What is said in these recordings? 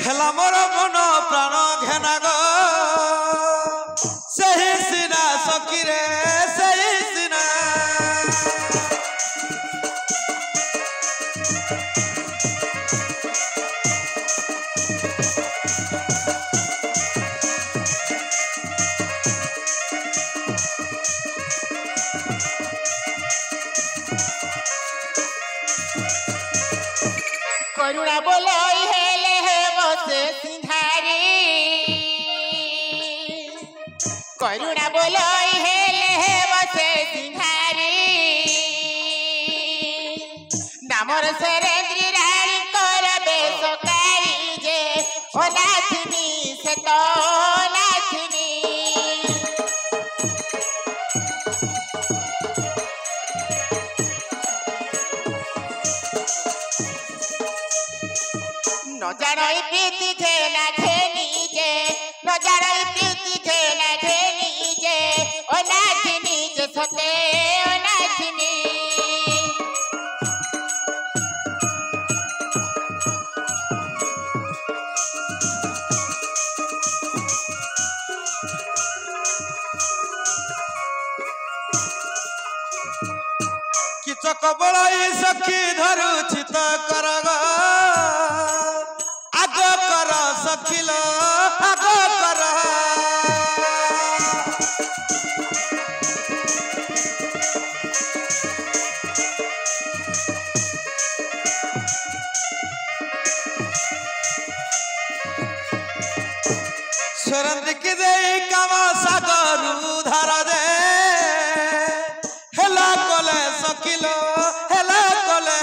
হেলা মোর মন প্রাণ ঘেনা গো সেই সিনা সকিরে সেই সিনা करुणा बोलोई हेले हे बसे सिंहारी करुणा बोलोई हेले हे बसे सिंहारी नामर सरेंद्री रानी कर बेसकारी जे ओ नाथिनी से तो नाथिनी न जानई प्रीति थे ना थे नीचे न जानई प्रीति थे ना थे नीचे ओ नाथिनी जे सते ओ नाथिनी किचक बड़ाई सखी धरु चित कर आग कर सखिल आग कर सुरेंद्र की दे काम सागरु धार दे हेला कले सकिल हेला कले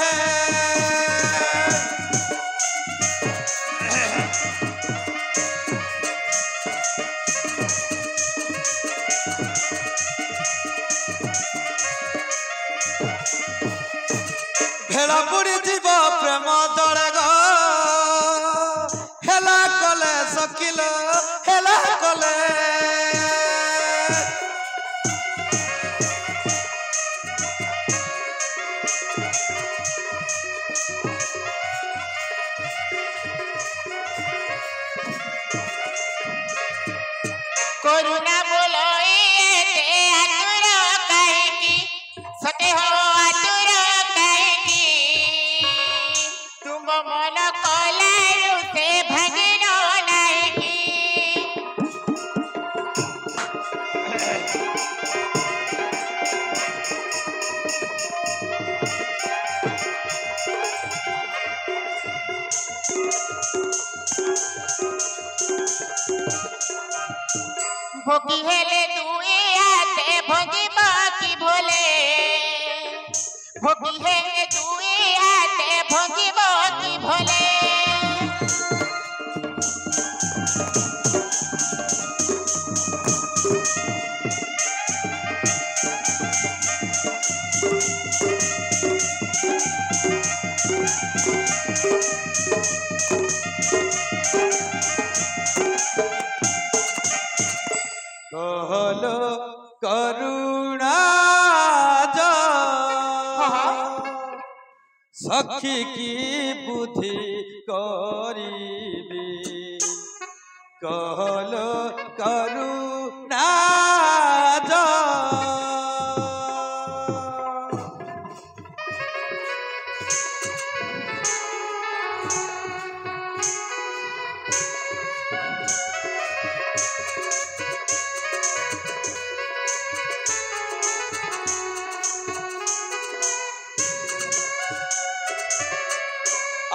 भेड़ा बुड़ी जीव प्रेम जड़े ग हेला कले सकिल हेला कले करुणा बोलोई ते आतुर कहीं सते हो आतुर कहीं तुम मन कलायु से भगिनो नहीं भोगी हेले दुए आते भोगी बाकी भोले भोगी हेले दुए आते भोगी बाकी भोले कहलो करुणा जा सखी की बुद्धि करीबी कहलो करुणा जा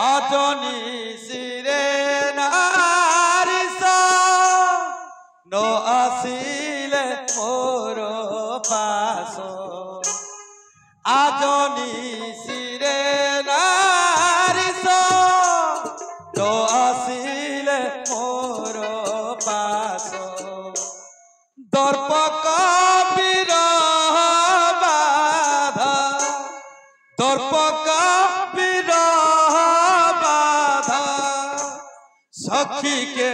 आजनी सिरे नारिस न आसिले मोर पास आजनी सिरे नारिस न आसिले मोर पास दर्प कबीर बाधा दर्प कबीर सखी के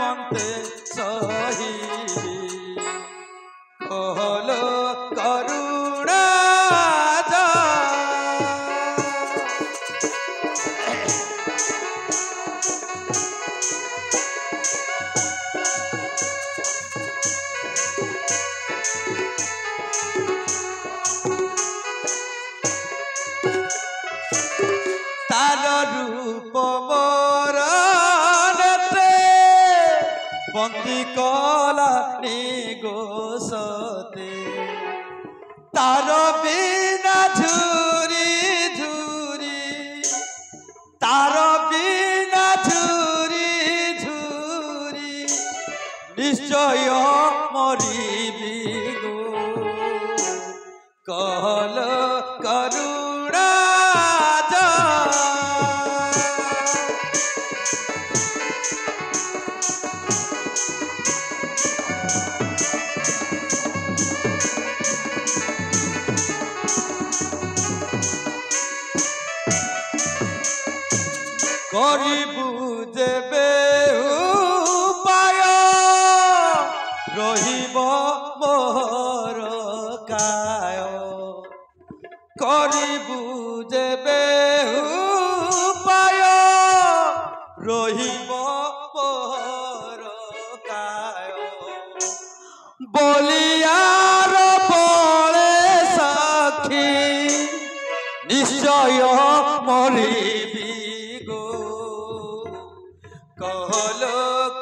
मनते सही कहलो करुणा जा বন্দি কলানি গোসতে তার বিনা ঝুরি ঝুরি তার বিনা ঝুরি ঝুরি নিশ্চয় মরিবি গো কল করুণা করিবু যেবে উপায় রহিব মোর কায় করিবু যেবে উপায় রহিব মোর কায় বলিয়ার বলে সাক্ষী নিশ্চয় মরিবি গো কল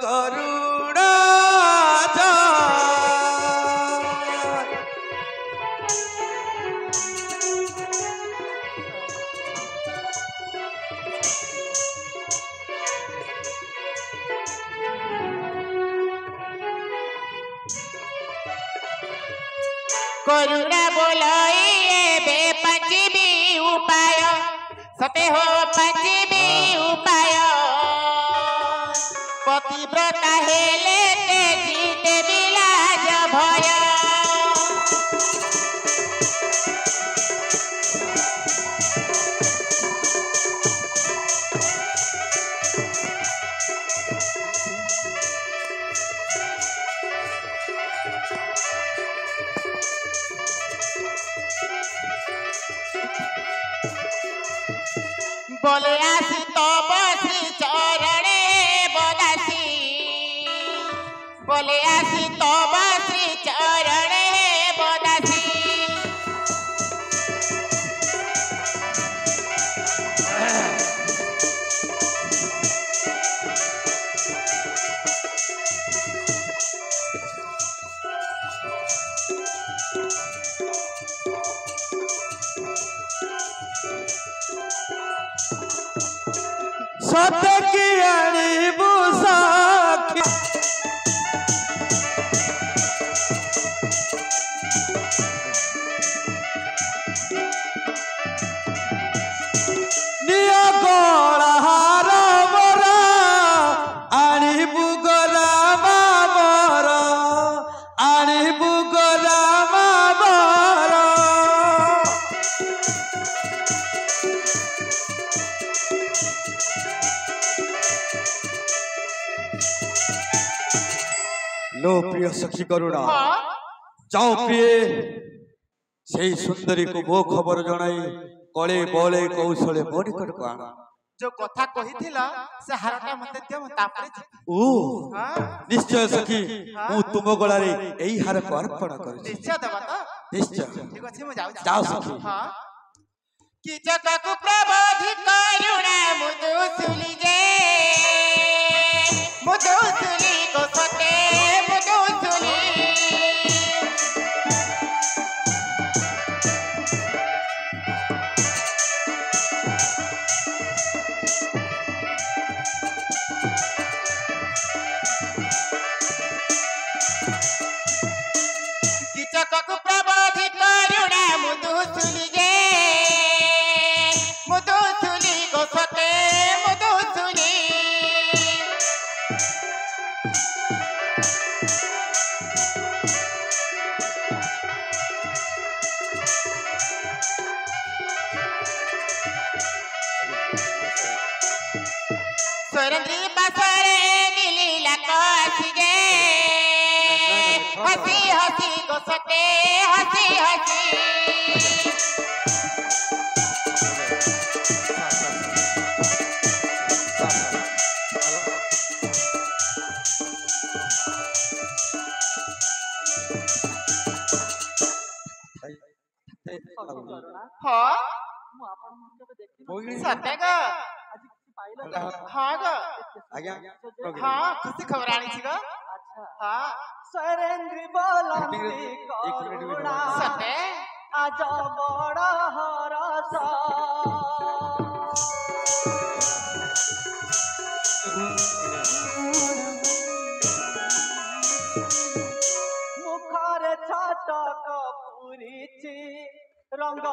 করুণা करुणा बोलाई बे पंचमी उपाय सते हो पंचमी उपाय पतिव्रता हेले ते जीते विलाज भय बोले आसी तो बसी चरणे बदासी बोले आसी तो बसी चरणे बदासी सत्य की अणिबु साखी निय गलाहार मोरा अणिबु गरामा मोरा अणिबु गरामा मोरा लो प्रिय सखी करुणा जाओ प्रिय से सुंदरी को मो खबर जनाई कले बले कौशले मो निकट को आना जो कथा कहिथिला से हारटा मते दियो तापरे ओ निश्चय सखी मु तुम गला रे एई हार को अर्पण करू निश्चय देबा त निश्चय ठीक अछि मु जाउ जाओ सखी हां कि जगत प्रबोधि करुणा मुदुसुली जे मुदुसुली को सते मुदुसुली कि जगत प्रबोधि करुणा मुदुसुली जे मुदुसुली को सते मुदुसुली स्वरंद्री बसरे नीलीला काशी गे हसी हसी को सते हसी हसी हाँ सत्य का हाँ गा आज्ञा हाँ खुशी खबर आनी छी गा हाँ शैलेंद्र बोलती करुणा सते आज बड़ हरस मुखरे छटक पूरीची रंग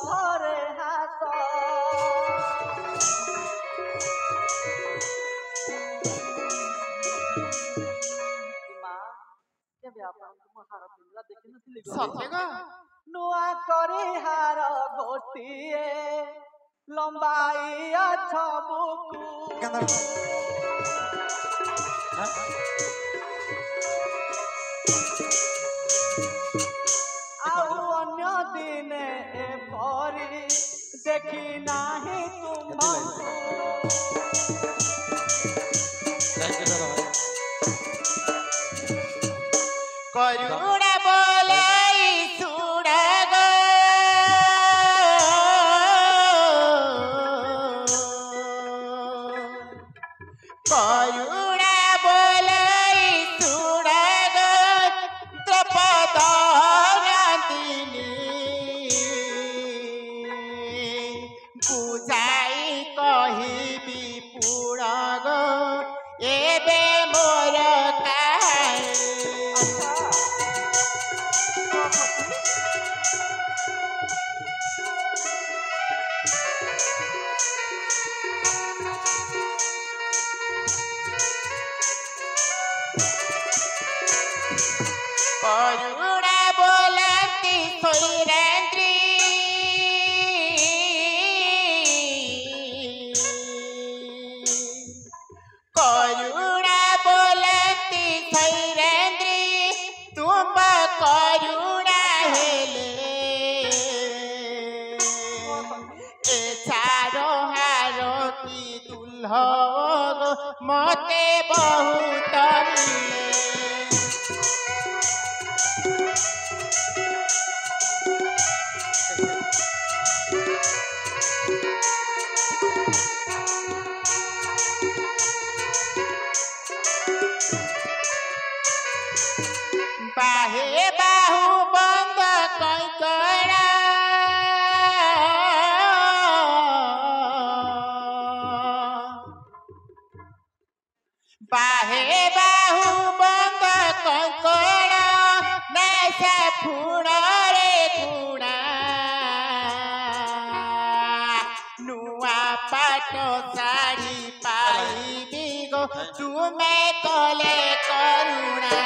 धरे हास केबे आपण तुम हार पिंजरा देखि नथिली सते गो नुआ करी हार गोटिए लंबाई अछ बुकु आउ अन्य दिने एपरी देखि नाही करुणा बोलाई सुड़ गो करुणा बोलाई सुड़ गो द्रौपद बुझाई कहिबी पुण गो एबे मोर करुणा बोलती शैलेंद्री करुणा बोलती शैलेंद्री तुम करुणा हेले ए चारो हारो की दुल्हो मते बहुत मिले बाहे बाहु बंद कंकड़ा बाहे बाहु बंद कंकड़ा नैसा फुण रे गुणा नुआ पाट साड़ी पाई गो तुम्हें कले करुणा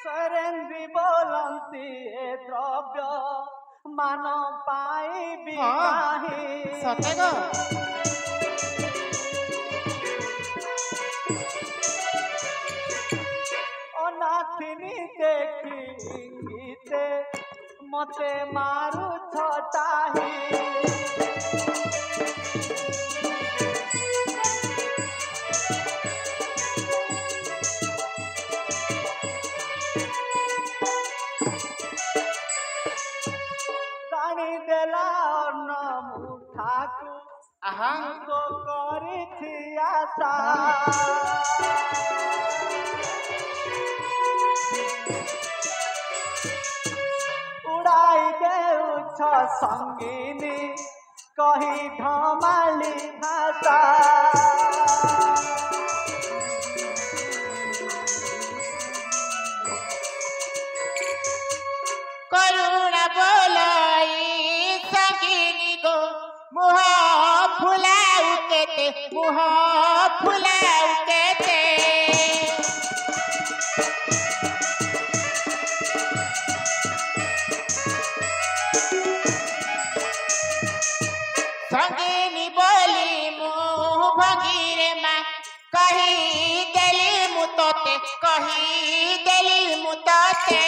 शैलेंद्र बोलती ए द्रव्य मान पाई भी सते गो अनाथिनी देखी इंगिते मते मारू छटाही रानी देला अन्न मुठाकू आहा तो करी आशा उड़ाई देउछ संगिनी कही धमाली भाषा करुणा बोलाई संगिनी गो मुह फुलाऊ केते मुह फुलाऊ केते संगिनी बोली मुह भगीरे माँ कही देली मुतोते कही देली मुतोते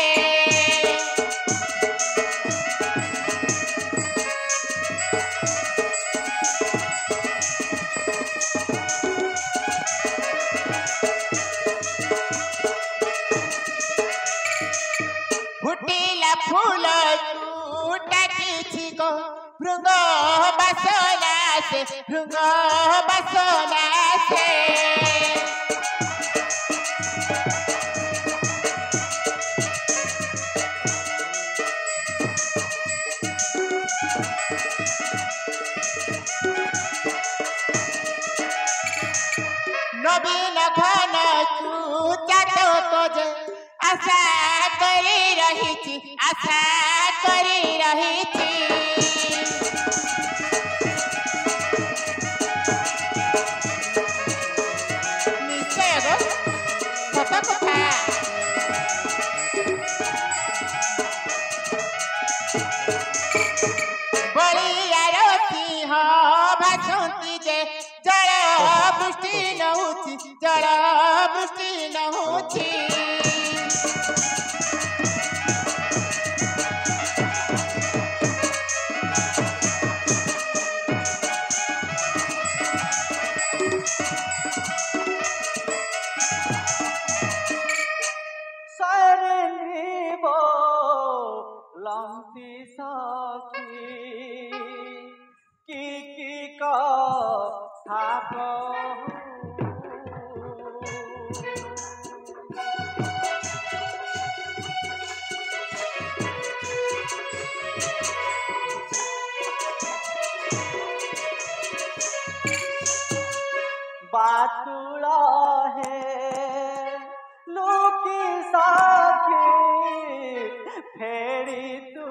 से भृंग बसना से नवीन घन चूचा तो जे आशा करी रही थी आशा करी रही थी निश्चय गो सत कथा बलियार सिंह भाषंती जे जल वृष्टि न होती जल वृष्टि न होती लंती सखी की का बातुला है लोकी साखी फेरी तू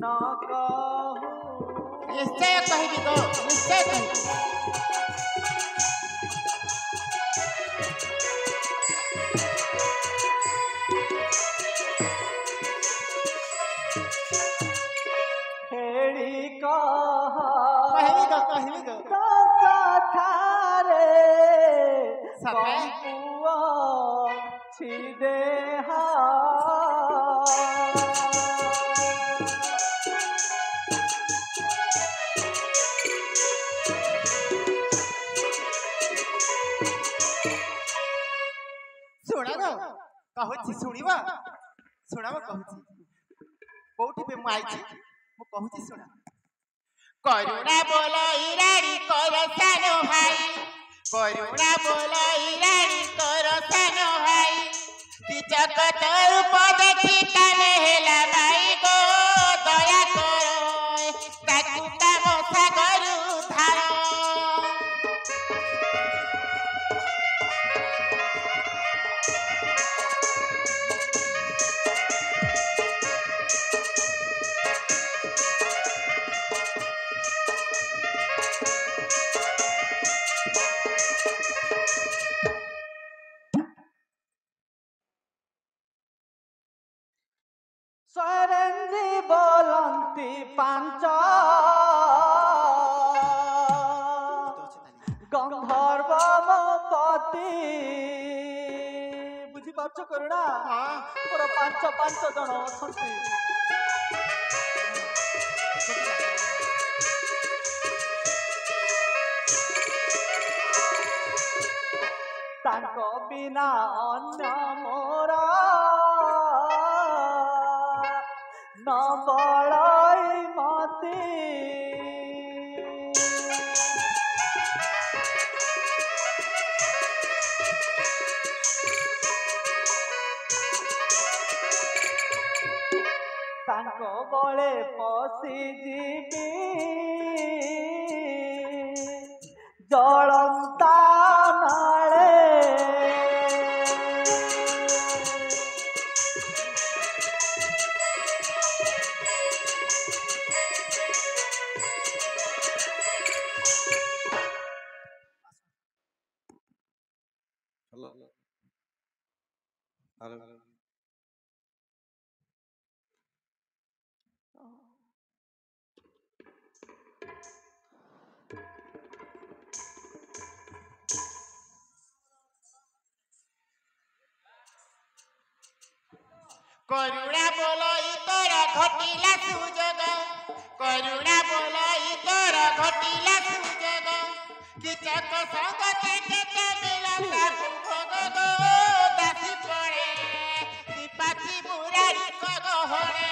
न कहू निश्चय कहबी तो निश्चय कहबी फेरी कहा कहबी तो कथा रे सफे कंपुआ छिदे हा कहूची शुणवा शुणव कहूची कोठी पे मुझे मु कहूची शुण करुणा बोल इराणी कर सानो भाई करुणा बोल इराणी कर सानो भाई किचक तोर पद ठिकाने हेला भाई गो दया करो ताकू काम सागरु धार स्वरेंद्री बोलंती पांच गंधर्व पति बुझी पार्छ करुणा मोर पांच पांच जन अछंती तांको बिना अन्य मोरा न बड़ाई मती तांको बड़े पसी जीवी जलंता नाले करुणा बोल इतर घटिला सुजग करुणा बोल इतर घटिला सुजग किचक संगते केते मिला साधु भोग गो दासी पड़े दीपाची मुरारी कगहणे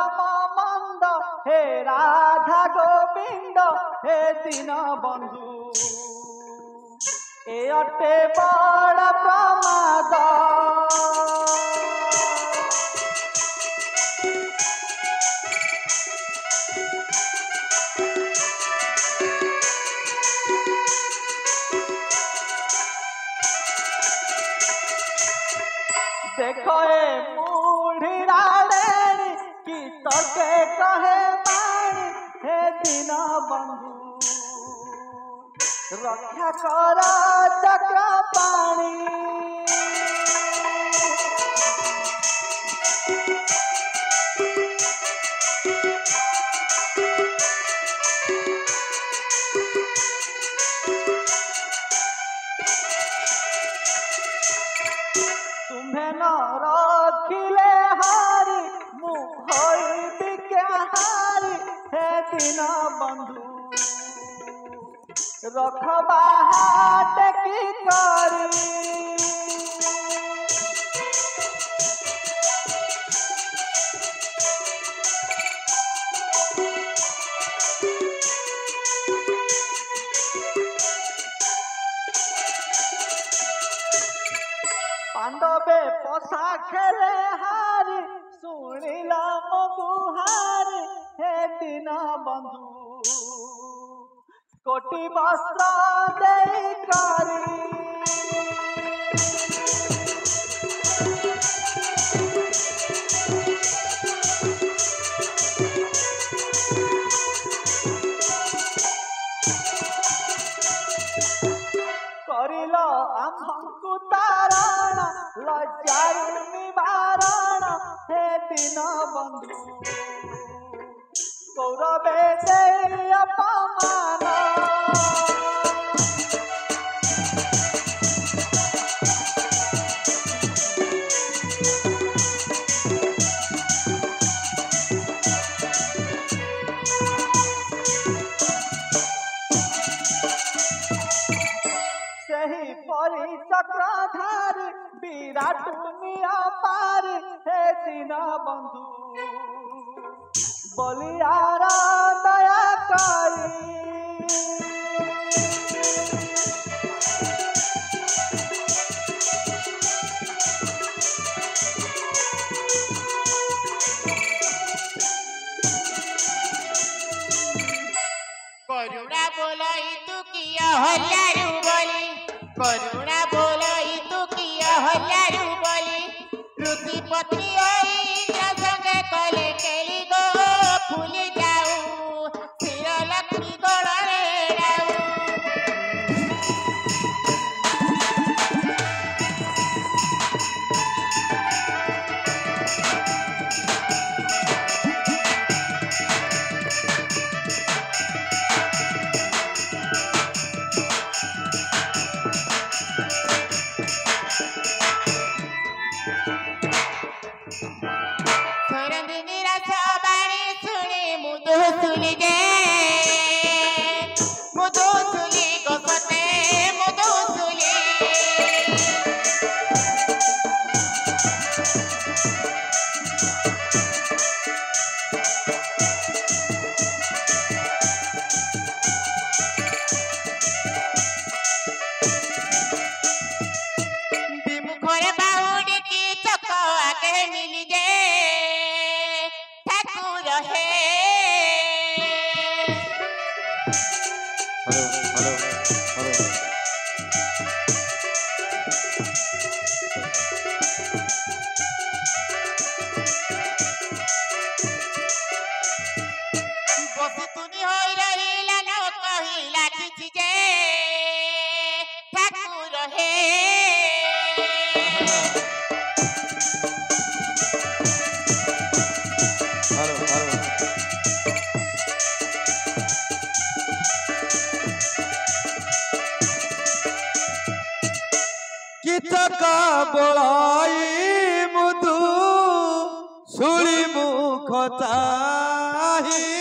राम मंद हे राधा गोविंद हे दीन बंधु ए अटे बड़ प्रमाद देखो ए मुढ़ीरा लेनी कि तके कहे पानी हे दीन बंधु रक्षा कर चक्र पानी तुम्हें न रखिले हारी मुहई बिके हारी हे दीन बंधु रखबा हाट की करी पांडवे पोसा खेले हारी सुनिला मगुहारी हे दीन बंधु कोटि वस्त्र दे करी करिल आम्भंकु तारण लज्जारु निवारण हे दीन बंधु कौरवे दे अपमान सही परी चक्रधारी विराट पार हे दीन बंधु बलियार दया करी करुणा बोलाई तू किया हल्लारू बोली करुणा बोलाई तू किया हल्लारू बोली ऋषि पत्नी इंद्र संगे कले केली गो फूल जाऊ सिर लक्ष्मी गड़े डाऊ थोरंदिनी रस बाणी सुने मुदो सुली गे मुदो सुली गोपते मुदो सुली विमुखरे बाहुड़ी की चक आगे मिली गे ठाकुर हे हेलो हेलो हेलो बसी तुनी होई रहिला न कहिला किछि जे ठाकुर हे हेलो हेलो कितका बोलाई मुदु सुली मुख ताही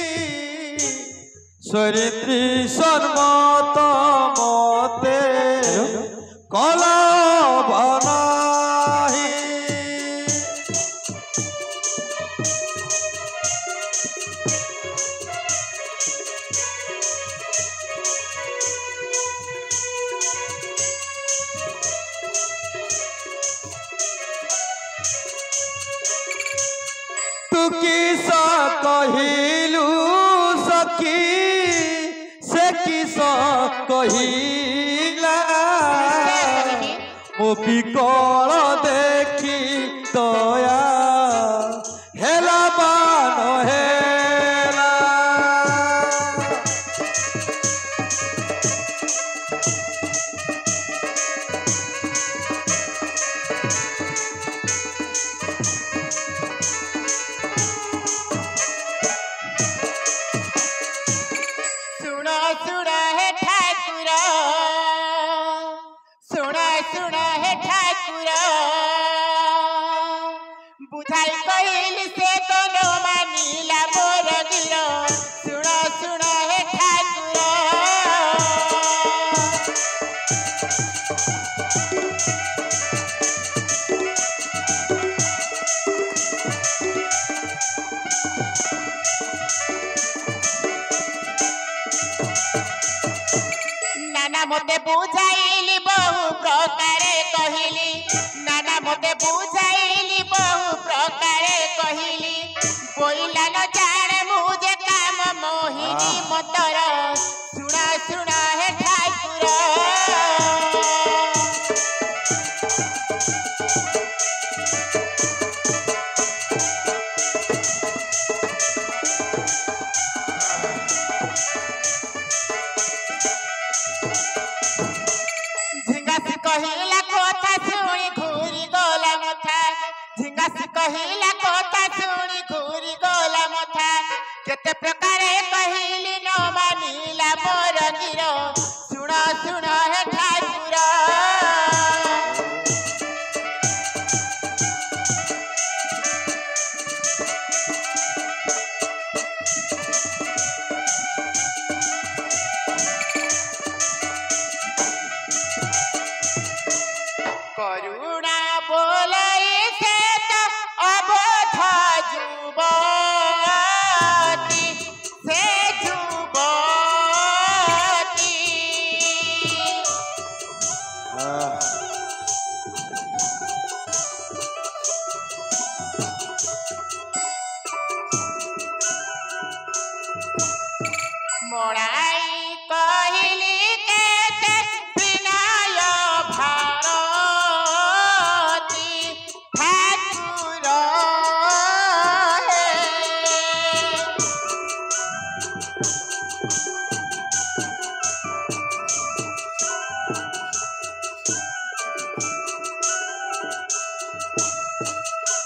सरित्री सन्मत मते कला बनाही तू किसा कहिलु सखी से किसा कहिला मो बिकल देखी दया हेला बान हेला बुझाई कहिल से तो नो मानिला मोर दिल सुन सुन हे ठाकुर नाना मते बुझाइली बहु प्रकारे कहिली नाना मते बुझाइली बहु प्रकारे कहिली बोइला न जाने मुझे काम मोहिनी मतर सुना सुना हे ठाकुर झिंगासी कहिला कथा सुनी घूरी गला मथा झिंगासी कहिला कथा सुनी घूरी गला मथा केते प्रकारे कहिली न मानिला मोर गिरो सुन सुन हे ठाकुर करुणा बोलाई से तो अबोध जुबती से जुबती मोड़ाई कहिली केते विनय भारती ठाकुर हे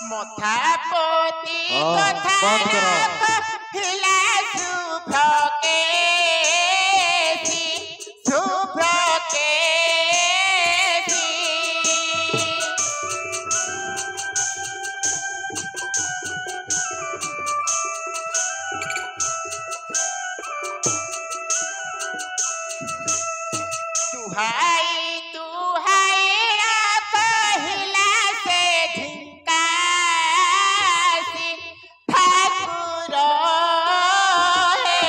मथा पोती कथा हिला शुभ्र केसी शुभ्र केसी तुहाई तुहाई कहिला से झिंकासी ठाकुर हे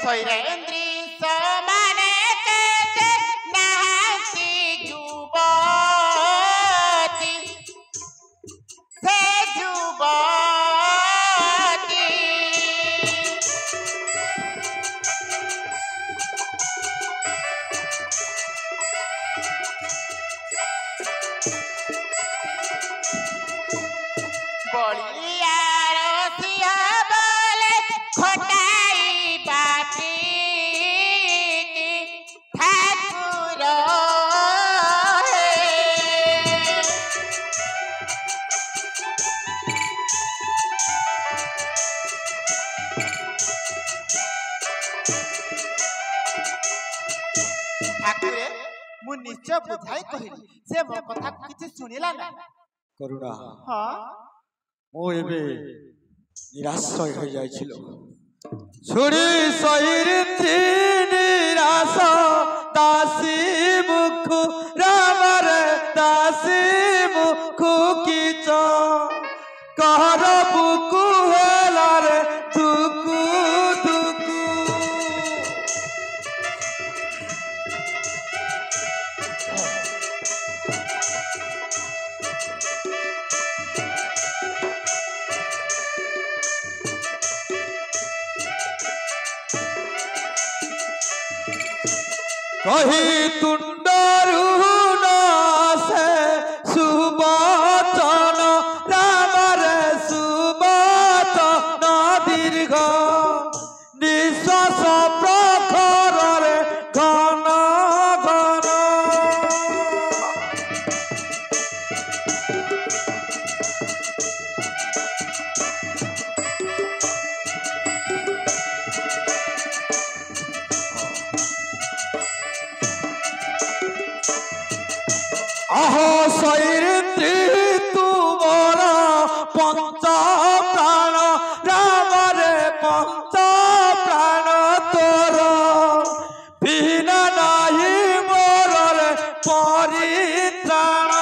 शैलेन्द्री समाने केते नाहंती जुबती से जुबती बलिया रसिया बोले खटाई बाटी ठाकुर हे ठाकुरे मु निश्चय बुझाई कहिली से मो कथा किछि सुनिला ना करुणा हां मो एबे निराश्रय हो जाइछिलो छुड़ी सहिर निराश्रय कही तुंडरू से सुबचन राम रे सुबचन दीर्घ निश्वास प्रखर रे घन घन अहो सैरित्री तुमर पंच प्राण राम रे पंच प्राण तोर बिना नाही मोर रे परित्राण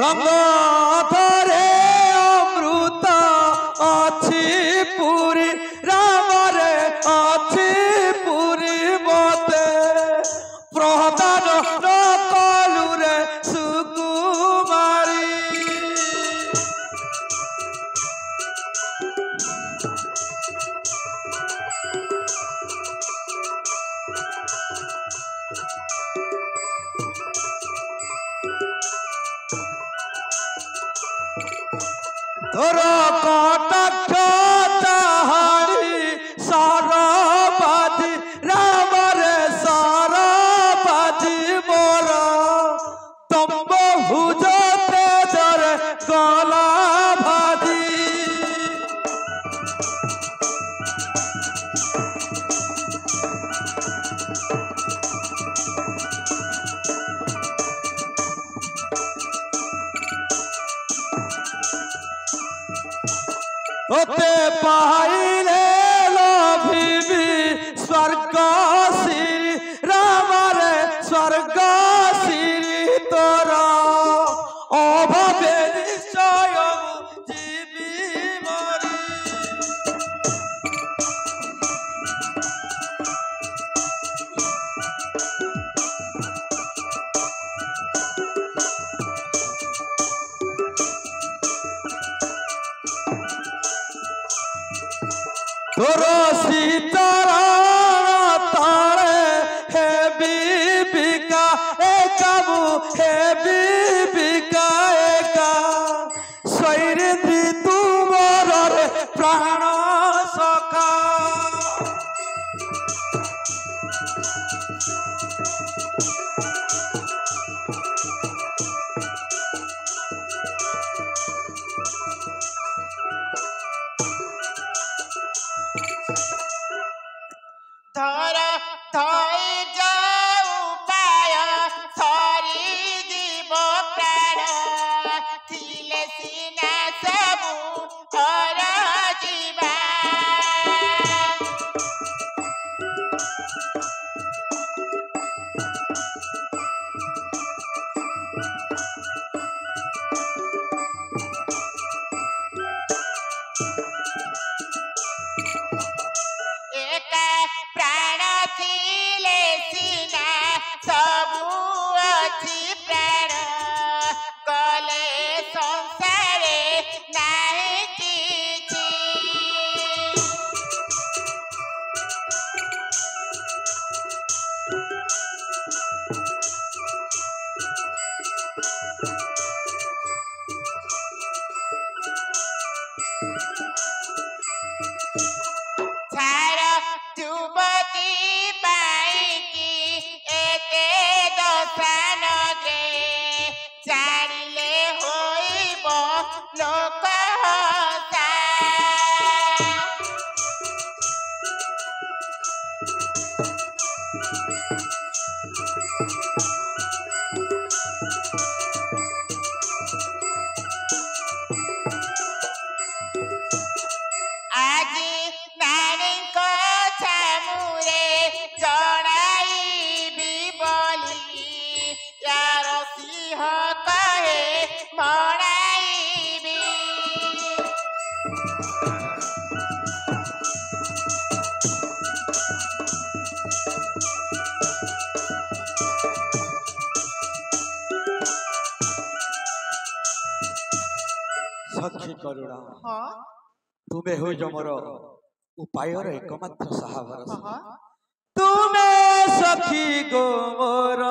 रंग धरे अमृत अच्छी पूरी राम रे अच्छी पूरी मते प्रदान न कलु रे सुकुमारी तोर कटाक्ष चाहारी सरबाजी राम रे सरबाजी मोर तम्ब भुज तेजरे गला भाजी तोते पाइले लभिबी स्वर्ग श्री राम रे स्वर्ग श्री तोर अभावे निश्चय जीवी मरी तोर सीताराम तारे हे बीबिका एकाबू हे बीबिका एका सैरित्री तुमर रे प्राण सखा धर धई जाऊ पाय सरी जीव प्राण थिले सिना सबु हर जीवा एका प्राण थिले सिना सबु अछि प्राण गले संसारे नाही किछि छाड़ युवती पाइकी एते दशान गे जानिले होइब लोक हसा आजी नारीको छामुरे करुणा हाँ तुम्हें हो जो मोर उपायर एकमात्र साहा भरसा हाँ तुम्हें सखी गो मोर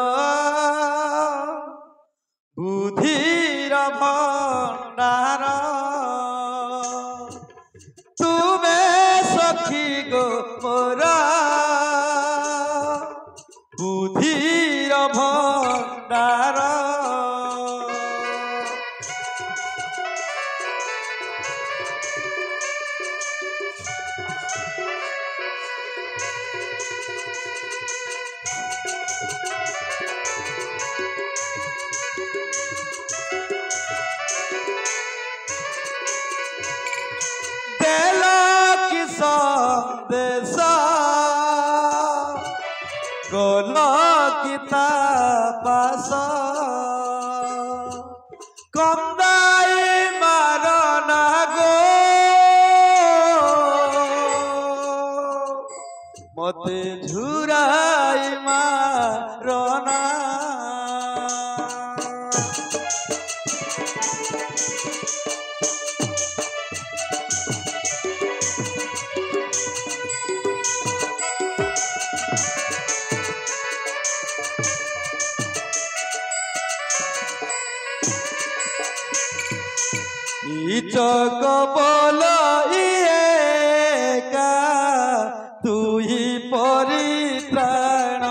बुधिर भंडार तुम्हें सखी गो मोर बुधिर भंडार संदेशा गोला किता पास कंदाई मारना गो मते झुराई मारना चक बोल का तू ही परित्राण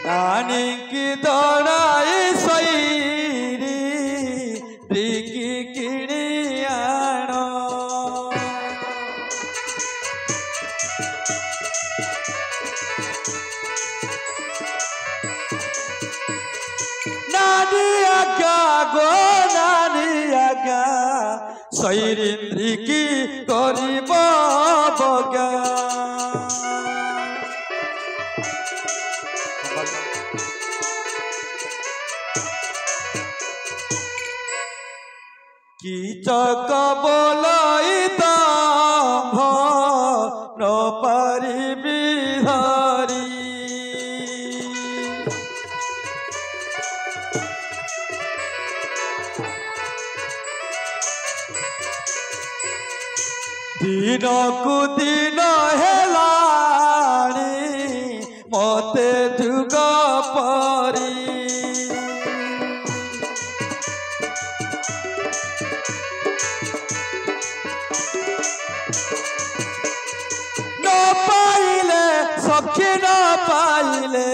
नानी की दौड़ाई सैरी रिकी किणी आण गो नानी आज्ञा सैरिंद्री की गरीब बगा की चक बोलाई दम्भ न पारी बिहारी दिन को दिन हेलाणी मते जुग परी न पाइले सखी न पाइले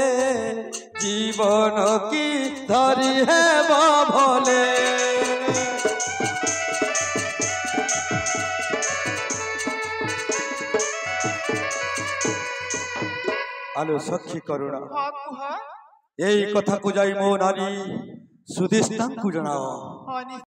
जीवन की धरी है भले आलो सखी करुणा हाँ कुह यही कथा को जाई मो नारी सुदिष्टा को जनाओ हाँ